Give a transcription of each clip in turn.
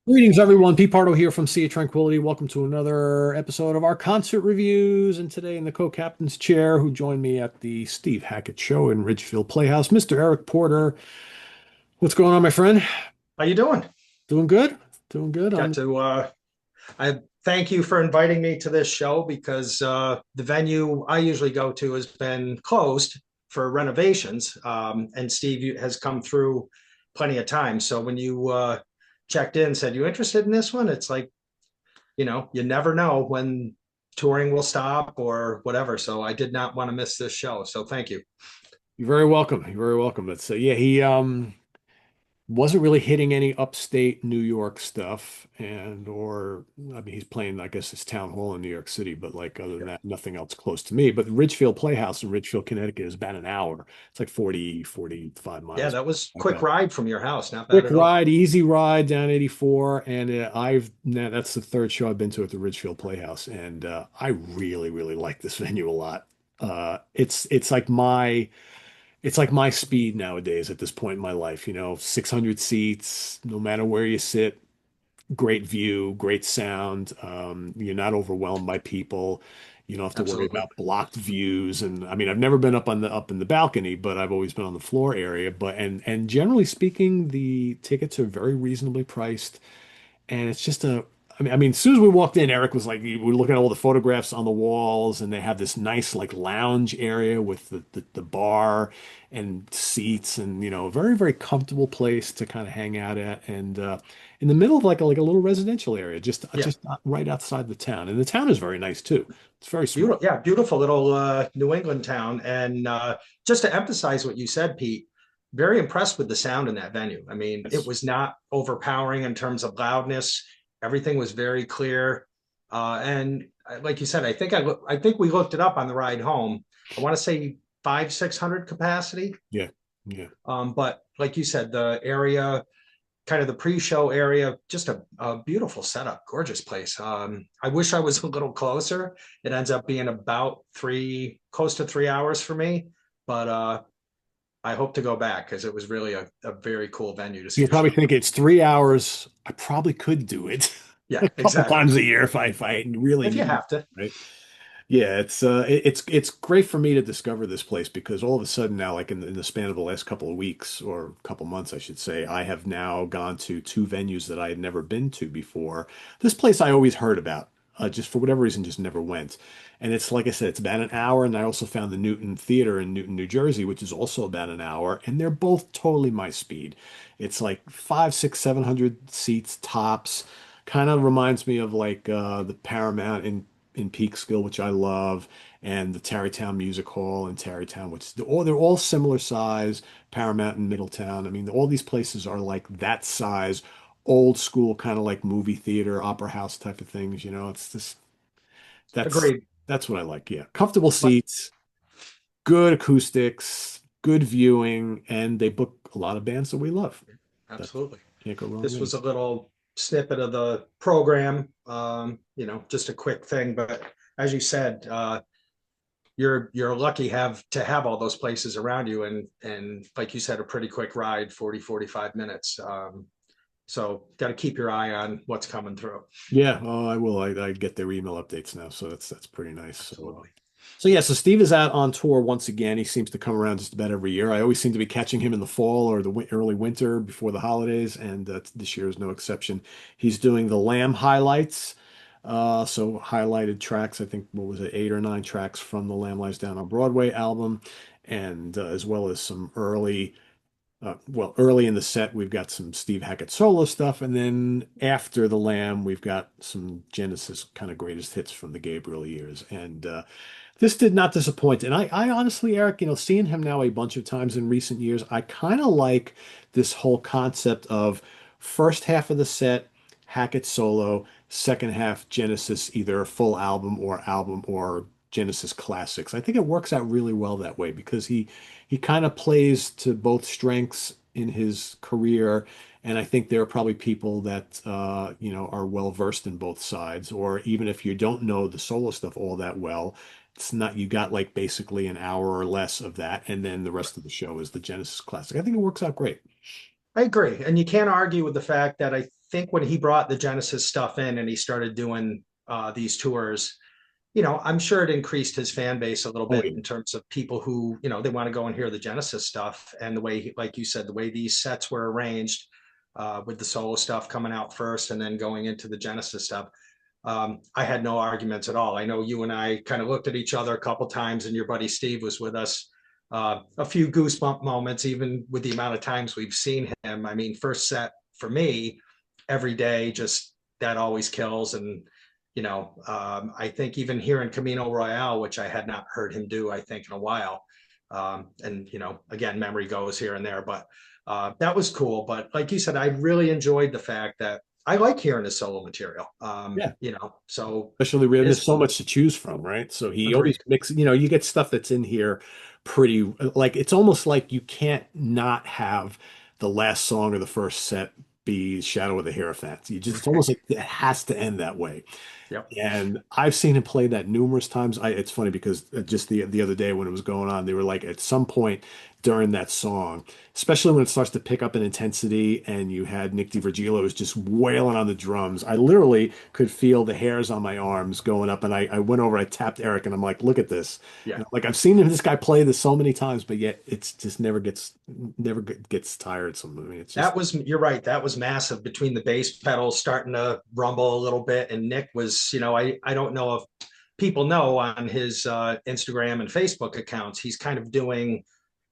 Greetings, everyone. Pardo here from Sea of Tranquility. Welcome to another episode of our concert reviews. And today, in the co-captain's chair, who joined me at the Steve Hackett show in Ridgefield Playhouse, Mr. Eric Porter. What's going on, my friend? How you doing? Doing good? Doing good. Got to I thank you for inviting me to this show because the venue I usually go to has been closed for renovations. And Steve has come through plenty of times. So when you checked in, said you interested in this one, it's like, you never know when touring will stop or whatever. So I did not want to miss this show. So thank you. You're very welcome. You're very welcome. It's yeah, he wasn't really hitting any upstate New York stuff, and or I mean he's playing, I guess, his town hall in New York City, but like other than that, nothing else close to me. But Ridgefield Playhouse in Ridgefield, Connecticut is about an hour. It's like 45 Yeah, miles. that was Like quick that. ride from your house. Not bad Quick at all. ride, easy ride down 84, and I've now that's the third show I've been to at the Ridgefield Playhouse, and I really, really like this venue a lot. It's like my speed nowadays at this point in my life, 600 seats, no matter where you sit, great view, great sound. You're not overwhelmed by people. You don't have to worry Absolutely. about blocked views. And I mean, I've never been up in the balcony, but I've always been on the floor area. But and generally speaking, the tickets are very reasonably priced. And it's just as soon as we walked in, Eric was like, we were looking at all the photographs on the walls, and they have this nice like lounge area with the bar and seats, and a very, very comfortable place to kind of hang out at, and in the middle of like a little residential area, Yeah. just right outside the town. And the town is very nice too. It's very Beautiful, small. yeah, beautiful little New England town. And just to emphasize what you said, Pete, very impressed with the sound in that venue. I mean, it It's was not overpowering in terms of loudness. Everything was very clear. And like you said, I think we looked it up on the ride home. I want to say 600 capacity. yeah, yeah. But like you said, the area, kind of the pre-show area, just a beautiful setup, gorgeous place. I wish I was a little closer. It ends up being about close to 3 hours for me, but I hope to go back because it was really a very cool venue to see You a show. probably think it's 3 hours. I probably could do it Yeah, a couple exactly. times a year if I really If you need, have to. right? Yeah, it's great for me to discover this place because all of a sudden now, like in the span of the last couple of weeks or couple months, I should say, I have now gone to two venues that I had never been to before. This place I always heard about, just for whatever reason, just never went. And it's like I said, it's about an hour, and I also found the Newton Theater in Newton, New Jersey, which is also about an hour, and they're both totally my speed. It's like five, six, 700 seats tops. Kind of reminds me of like the Paramount in Peekskill, which I love, and the Tarrytown Music Hall in Tarrytown, which they're all similar size. Paramount in Middletown. I mean, all these places are like that size, old school kind of like movie theater, opera house type of things. It's just that's Agreed. that's what I like. Yeah, comfortable But seats, good acoustics, good viewing, and they book a lot of bands that we love. That absolutely. can't go wrong This there. was a little snippet of the program, just a quick thing. But as you said, you're lucky have to have all those places around you and like you said, a pretty quick ride, 40 45 minutes. So got to keep your eye on what's coming through. Yeah, oh, I will. I get their email updates now, so that's pretty nice. Absolutely. So yeah, so Steve is out on tour once again. He seems to come around just about every year. I always seem to be catching him in the fall or the early winter before the holidays, and this year is no exception. He's doing the Lamb highlights, so highlighted tracks. I think what was it, 8 or 9 tracks from the Lamb Lies Down on Broadway album, and as well as some early in the set, we've got some Steve Hackett solo stuff, and then after the Lamb, we've got some Genesis kind of greatest hits from the Gabriel years. And this did not disappoint. And I honestly, Eric, seeing him now a bunch of times in recent years, I kind of like this whole concept of first half of the set, Hackett solo, second half Genesis, either a full album or Genesis classics. I think it works out really well that way because he kind of plays to both strengths in his career. And I think there are probably people that are well versed in both sides, or even if you don't know the solo stuff all that well, it's not you got like basically an hour or less of that, and then the rest of the show is the Genesis classic. I think it works out great. I agree, and you can't argue with the fact that think when he brought the Genesis stuff in and he started doing these tours, I'm sure it increased his fan base a little Oh, bit yeah. in terms of people who, they want to go and hear the Genesis stuff. And the way, like you said, the way these sets were arranged with the solo stuff coming out first and then going into the Genesis stuff. I had no arguments at all. I know you and I kind of looked at each other a couple times, and your buddy Steve was with us. A few goosebump moments, even with the amount of times we've seen him. I mean, first set for me, every day, just that always kills. And I think even here in Camino Royale, which I had not heard him do, I think in a while. And again, memory goes here and there, but that was cool. But like you said, I really enjoyed the fact that I like hearing his solo material. Yeah. So Especially when there's his so much to choose from, right? So he always agreed. mixes, you get stuff that's in here pretty, like it's almost like you can't not have the last song or the first set be Shadow of the Hierophant. It's almost like it has to end that way. Yep. And I've seen him play that numerous times. It's funny because just the other day when it was going on, they were like at some point during that song, especially when it starts to pick up in intensity, and you had Nick DiVirgilio was just wailing on the drums. I literally could feel the hairs on my arms going up, and I went over, I tapped Eric, and I'm like, "Look at this!" Yeah. And I'm like, I've seen this guy play this so many times, but yet it's just never gets tiresome. I mean, it's just You're right. That was massive between the bass pedals starting to rumble a little bit. And Nick was, I don't know if people know on his Instagram and Facebook accounts, he's kind of doing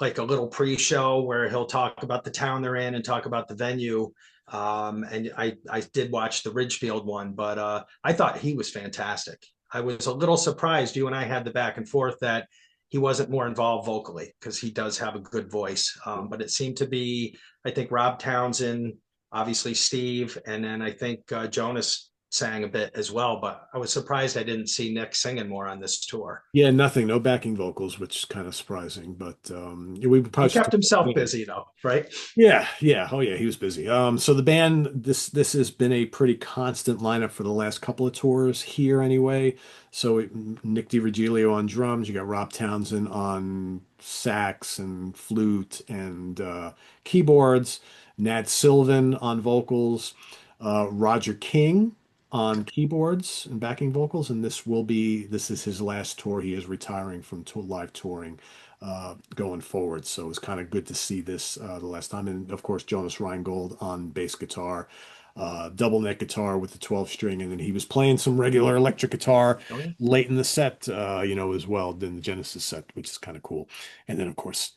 like a little pre-show where he'll talk about the town they're in and talk about the venue. And I did watch the Ridgefield one, but I thought he was fantastic. I was a little surprised you and I had the back and forth that he wasn't more involved vocally because he does have a good voice. But it seemed to be, I think, Rob Townsend, obviously Steve, and then I think Jonas sang a bit as well. But I was surprised I didn't see Nick singing more on this tour. yeah, nothing, no backing vocals, which is kind of surprising. But we probably He should kept talk about himself the band. busy though, right? Yeah, yeah. Oh yeah, he was busy. So the band, this has been a pretty constant lineup for the last couple of tours here anyway. So Nick DiVirgilio on drums, you got Rob Townsend on sax and flute and keyboards, Nat Sylvan on vocals, Roger King on keyboards and backing vocals, and this is his last tour. He is retiring from live touring going forward. So it was kind of good to see this the last time. And of course, Jonas Reingold on bass guitar, double neck guitar with the 12 string. And then he was playing some regular electric guitar Oh yeah. late in the set, as well, in the Genesis set, which is kind of cool. And then, of course,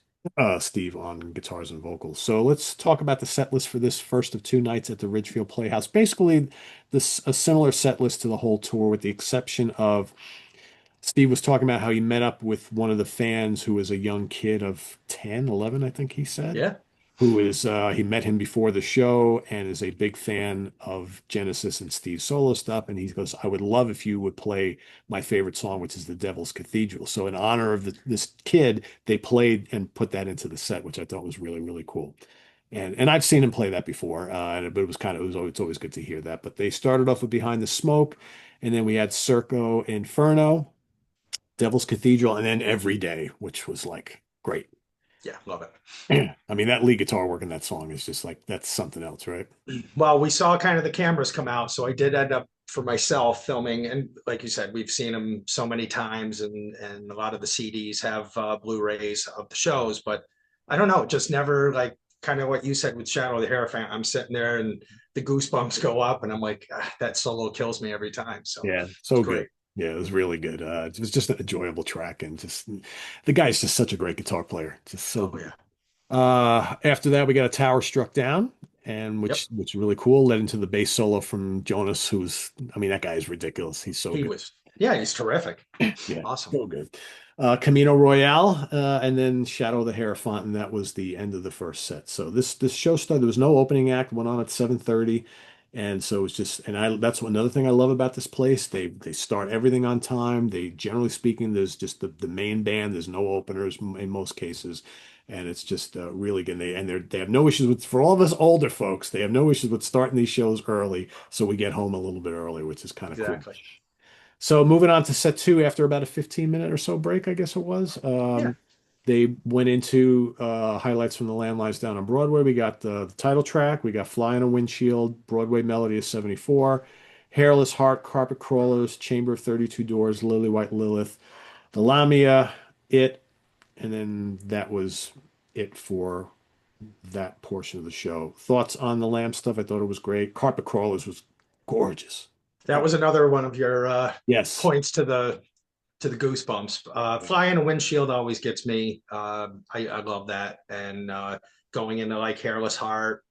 Steve on guitars and vocals. So let's talk about the set list for this first of two nights at the Ridgefield Playhouse. Basically, this a similar set list to the whole tour, with the exception of Steve was talking about how he met up with one of the fans who was a young kid of 10, 11, I think he said, Yeah. he met him before the show and is a big fan of Genesis and Steve's solo stuff. And he goes, I would love if you would play my favorite song, which is The Devil's Cathedral. So in honor of this kid, they played and put that into the set, which I thought was really, really cool. And I've seen him play that before, but it's always good to hear that. But they started off with Behind the Smoke, and then we had Circo Inferno, Devil's Cathedral, and then Every Day, which was like great. Yeah. Love it. I mean, that lead guitar work in that song is just like that's something else, right? Well, we saw kind of the cameras come out, so I did end up for myself filming, and like you said, we've seen them so many times, and a lot of the CDs have Blu-rays of the shows, but I don't know, just never like kind of what you said with Shadow of the Hierophant. I'm sitting there and the goosebumps go up, and I'm like, that solo kills me every time. So Yeah, it's so good. great. Yeah, it was really good. It was just an enjoyable track, and just the guy's just such a great guitar player. Just so Oh good. yeah. After that, we got a tower struck down, and Yep. which is really cool. Led into the bass solo from Jonas, I mean, that guy is ridiculous. He's so He good. was. Yeah, he's terrific. Yeah, Awesome. so good. Camino Royale, and then Shadow of the Hierophant, and that was the end of the first set. So this show started. There was no opening act. Went on at 7:30, and so it's just. And that's another thing I love about this place. They start everything on time. They generally speaking, there's just the main band. There's no openers in most cases, and it's just really good. They have no issues with, for all of us older folks. They have no issues with starting these shows early, so we get home a little bit early, which is kind of cool. Exactly. So moving on to set two after about a 15-minute or so break, I guess it was. Yeah. They went into highlights from the landlines down on Broadway. We got the title track. We got Fly on a Windshield, Broadway Melody of 74, Hairless Heart, Carpet Crawlers, Chamber of 32 Doors, Lily White Lilith, the Lamia, It, and then that was it for that portion of the show. Thoughts on the Lamb stuff? I thought it was great. Carpet Crawlers was gorgeous. That Oh, was another one of your yes. points to the goosebumps. Fly in a windshield always gets me. I love that, and going into like Hairless Heart.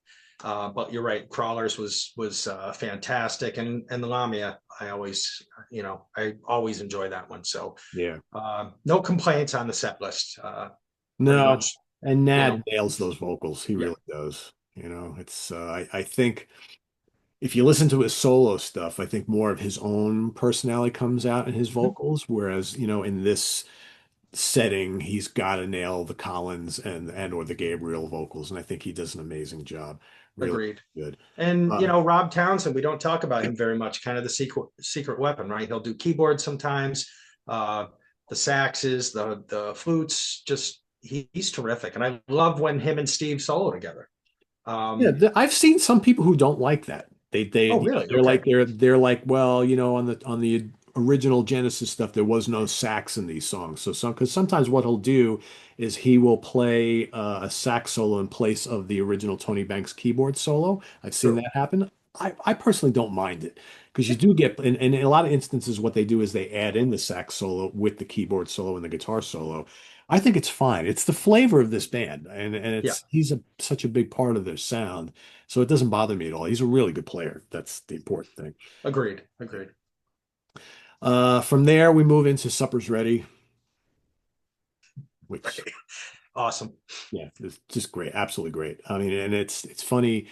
But you're right, Crawlers was fantastic, and the Lamia. I always enjoy that one. So Yeah. no complaints on the set list. Pretty No, much, and you know, Nad nails those vocals. He yeah, really does. It's I think if you listen to his solo stuff, I think more of his own personality comes out in his mhm, vocals, whereas, in this setting, he's got to nail the Collins and or the Gabriel vocals, and I think he does an amazing job. Really agreed. good. And Uh, Rob Townsend, we don't talk about him very much. Kind of the secret weapon, right? He'll do keyboards sometimes, uh, the saxes, the flutes. Just he's terrific, and I love when him and Steve solo together. Yeah, Um, I've seen some people who don't like that. oh, really? They're Okay, like well, on the original Genesis stuff, there was no sax in these songs. So because sometimes what he'll do is he will play a sax solo in place of the original Tony Banks keyboard solo. I've seen true. that happen. I personally don't mind it because you do get, and in a lot of instances, what they do is they add in the sax solo with the keyboard solo and the guitar solo. I think it's fine. It's the flavor of this band, and Yeah, he's such a big part of their sound, so it doesn't bother me at all. He's a really good player. That's the important thing. agreed, Yeah. agreed. From there, we move into Supper's Ready, which Awesome. yeah, is just great, absolutely great. I mean, and it's funny.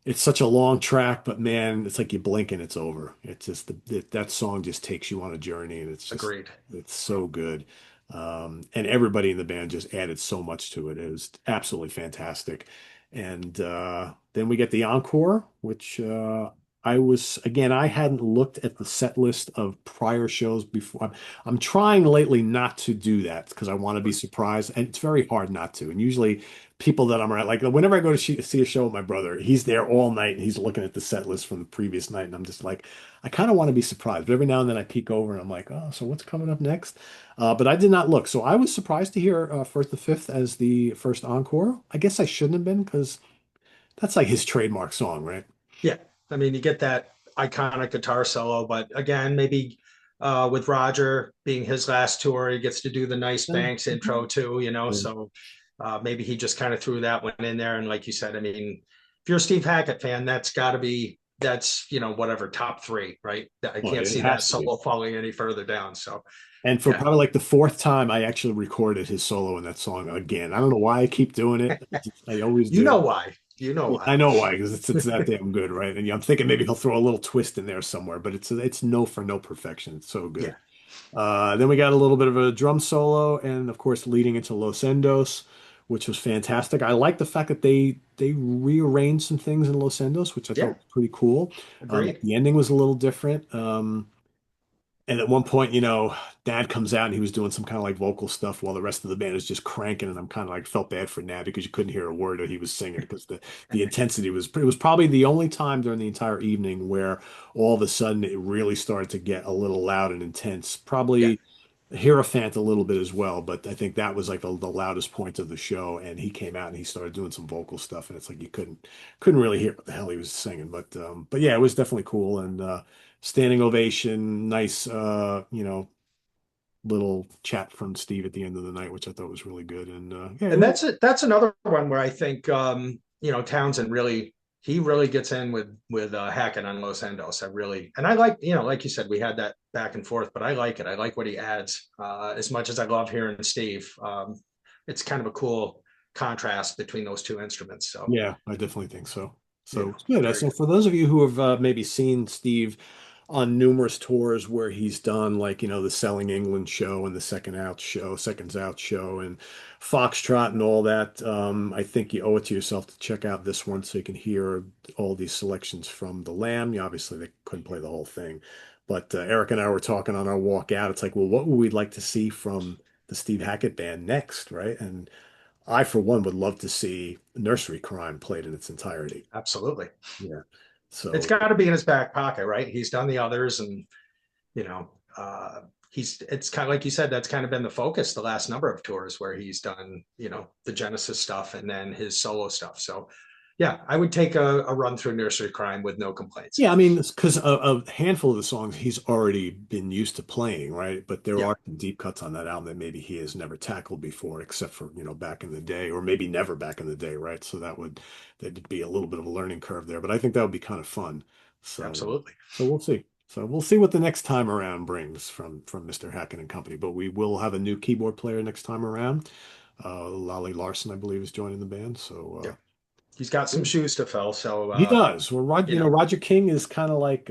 It's such a long track, but man, it's like you blink and it's over. It's just that song just takes you on a journey, and Agreed. it's so good. And everybody in the band just added so much to it. It was absolutely fantastic. And then we get the encore, which I hadn't looked at the set list of prior shows before. I'm trying lately not to do that because I want to be surprised, and it's very hard not to. And usually people that I'm around, like whenever I go to see a show with my brother, he's there all night and he's looking at the set list from the previous night. And I'm just like, I kind of want to be surprised. But every now and then I peek over and I'm like, oh, so what's coming up next? But I did not look. So I was surprised to hear First the Fifth as the first encore. I guess I shouldn't have been because that's like his trademark song, right? Yeah, I mean, you get that iconic guitar solo, but again, maybe with Roger being his last tour, he gets to do the nice Yeah. Banks intro too, Yeah. So maybe he just kind of threw that one in there. And like you said, I mean, if you're a Steve Hackett fan, that's got to be that's whatever top three, right? I Well, can't it see that has to be. solo falling any further down. So And for yeah, probably like the fourth time, I actually recorded his solo in that song again. I don't know why I keep doing it. I always you do. know why, you know Yeah, why. I know why, because it's that damn good, right? And I'm thinking maybe he'll throw a little twist in there somewhere, but it's no for no perfection. It's so Yeah, good. Then we got a little bit of a drum solo, and of course, leading into Los Endos, which was fantastic. I like the fact that they rearranged some things in Los Endos, which I thought yeah, was pretty cool. agreed. The ending was a little different. And at one point, Dad comes out and he was doing some kind of like vocal stuff while the rest of the band is just cranking. And I'm kind of like felt bad for Dad because you couldn't hear a word that he was singing because the intensity it was probably the only time during the entire evening where all of a sudden it really started to get a little loud and intense. Yeah. Probably Hierophant a little bit as well, but I think that was like the loudest point of the show. And he came out and he started doing some vocal stuff, and it's like you couldn't really hear what the hell he was singing. But yeah, it was definitely cool and standing ovation, nice little chat from Steve at the end of the night, which I thought was really good. And yeah, it And was, that's it. That's another one where I think Townsend really he really gets in with Hackett on Los Endos. I really and I like like you said we had that back and forth, but I like it. I like what he adds as much as I love hearing Steve. It's kind of a cool contrast between those two instruments. So yeah, I definitely think so. So yeah, it's good. So agreed. for those of you who have maybe seen Steve on numerous tours where he's done like the Selling England show and the Seconds Out show and Foxtrot and all that. I think you owe it to yourself to check out this one so you can hear all these selections from the Lamb. Obviously, they couldn't play the whole thing, but Eric and I were talking on our walk out. It's like, well, what would we like to see from the Steve Hackett band next, right? And I, for one, would love to see Nursery Crime played in its entirety. Absolutely. Yeah. It's So got to be in his back pocket, right? He's done the others, and you know, it's kind of like you said, that's kind of been the focus the last number of tours where he's done, the Genesis stuff and then his solo stuff. So, yeah, I would take a run through Nursery Crime with no complaints. yeah, I mean, because a handful of the songs he's already been used to playing, right? But there Yeah, are some deep cuts on that album that maybe he has never tackled before, except for, back in the day, or maybe never back in the day, right? So that'd be a little bit of a learning curve there, but I think that would be kind of fun. So, absolutely. so we'll see. So we'll see what the next time around brings from Mr. Hackett and Company. But we will have a new keyboard player next time around. Lolly Larson, I believe, is joining the band. Yeah, So he's got some shoes to fill. So, he does. Well, you know, Roger King is kind of like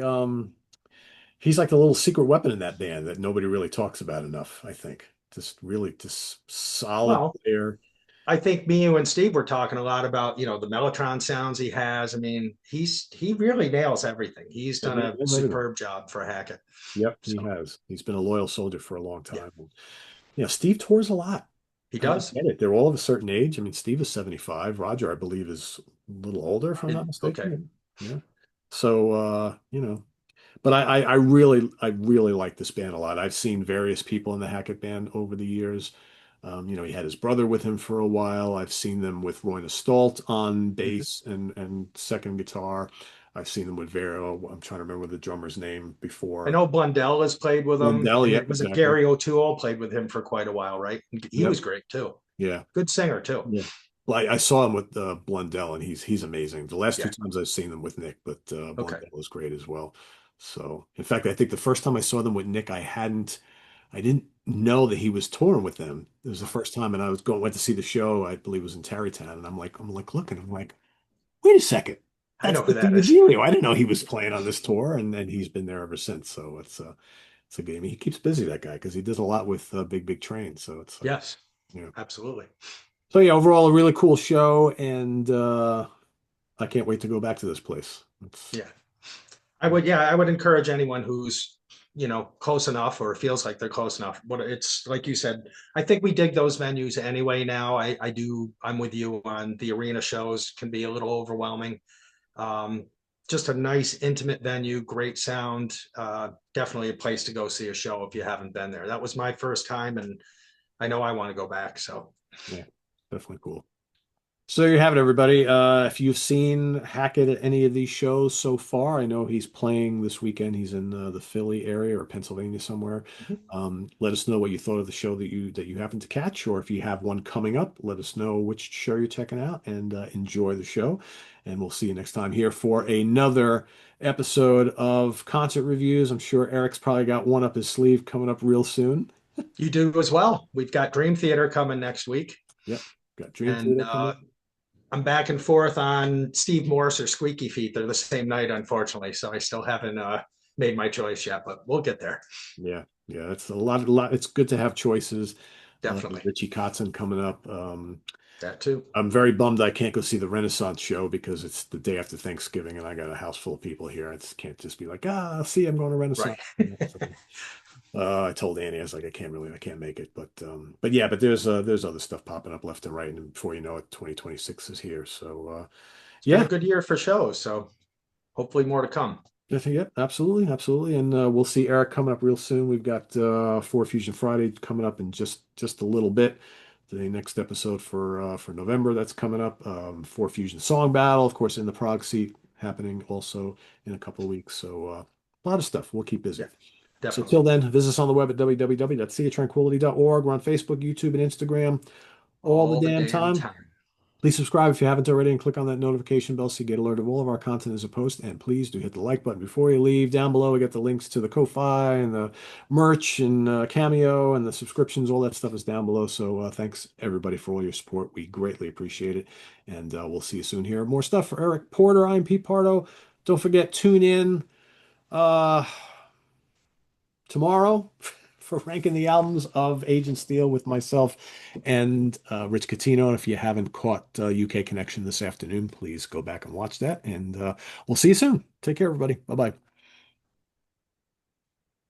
he's like the little secret weapon in that band that nobody really talks about enough, I think. Just solid well, player. I think me, you, and Steve were talking a lot about, the Mellotron sounds he has. I mean, he really nails everything. He's Yeah, done a everything. superb job for Hackett. Yep, he So, has. He's been a loyal soldier for a long yeah, time. Yeah, Steve tours a lot. he I does. get it. They're all of a certain age. I mean, Steve is 75. Roger, I believe, is a little older, if I'm not Okay. mistaken. Yeah. So but I really like this band a lot. I've seen various people in the Hackett band over the years. He had his brother with him for a while. I've seen them with Roy Stalt on Mhm. bass and second guitar. I've seen them with Vero. I'm trying to remember the drummer's name I before. know Blundell has played with him, Lindell, and yep, it was a exactly. Gary O'Toole played with him for quite a while, right? He Yep, was great too. yeah. Good singer too. Yeah. Well, I saw him with Blundell, and he's amazing. The last two Yeah. times I've seen them with Nick, but Okay. Blundell is great as well. So, in fact, I think the first time I saw them with Nick, I didn't know that he was touring with them. It was the first time, and went to see the show. I believe it was in Tarrytown, and I'm like looking, I'm like, wait a second, I that's know who the that is. D'Amelio. I didn't know he was playing on this tour, and then he's been there ever since. So it's a game. He keeps busy, that guy, because he does a lot with Big Train. So it's Yes, yeah. absolutely. So yeah, overall a really cool show, and I can't wait to go back to this place. It's Yeah. I would encourage anyone who's, close enough or feels like they're close enough. But it's like you said, I think we dig those venues anyway now. I'm with you on the arena shows can be a little overwhelming. Um, just a nice, intimate venue, great sound. Definitely a place to go see a show if you haven't been there. That was my first time, and I know I want to go back. So, yeah, definitely cool. So there you have it, everybody. If you've seen Hackett at any of these shows so far, I know he's playing this weekend. He's in the Philly area or Pennsylvania somewhere. mhm. Let us know what you thought of the show that you happened to catch, or if you have one coming up, let us know which show you're checking out, and enjoy the show. And we'll see you next time here for another episode of Concert Reviews. I'm sure Eric's probably got one up his sleeve coming up real soon. You do as well. We've got Dream Theater coming next week, Yep, got Dream and Theater coming up. I'm back and forth on Steve Morse or Squeaky Feet. They're the same night, unfortunately, so I still haven't made my choice yet, but we'll get there. Yeah, yeah, it's a lot. It's good to have choices. Definitely. Richie Kotzen coming up. That too. I'm very bummed I can't go see the Renaissance show because it's the day after Thanksgiving and I got a house full of people here. I just can't just be like, see, I'm going to Right. Renaissance. So, I told Annie, I was like, I can't make it. But yeah, but there's other stuff popping up left and right, and before you know it, 2026 is here. So, It's been a yeah, good year for shows, so hopefully more to come. I think, yeah, absolutely, absolutely, and we'll see Eric coming up real soon. We've got Four Fusion Friday coming up in just a little bit. The next episode for November that's coming up. Four Fusion Song Battle, of course, in the Prague seat happening also in a couple of weeks. So a lot of stuff. We'll keep busy. Yeah, So definitely. till then, visit us on the web at www.seatranquility.org. We're on Facebook, YouTube, and Instagram all the All the damn damn time. time. Please subscribe if you haven't already and click on that notification bell so you get alerted of all of our content as a post. And please do hit the like button before you leave. Down below, we got the links to the Ko-Fi and the merch and Cameo and the subscriptions. All that stuff is down below. So thanks everybody for all your support. We greatly appreciate it. And we'll see you soon here. More stuff for Eric Porter. I'm Pete Pardo. Don't forget, tune in uh, tomorrow for ranking the albums of Agent Steel with myself and Rich Catino. If you haven't caught UK Connection this afternoon, please go back and watch that. And we'll see you soon. Take care, everybody. Bye bye.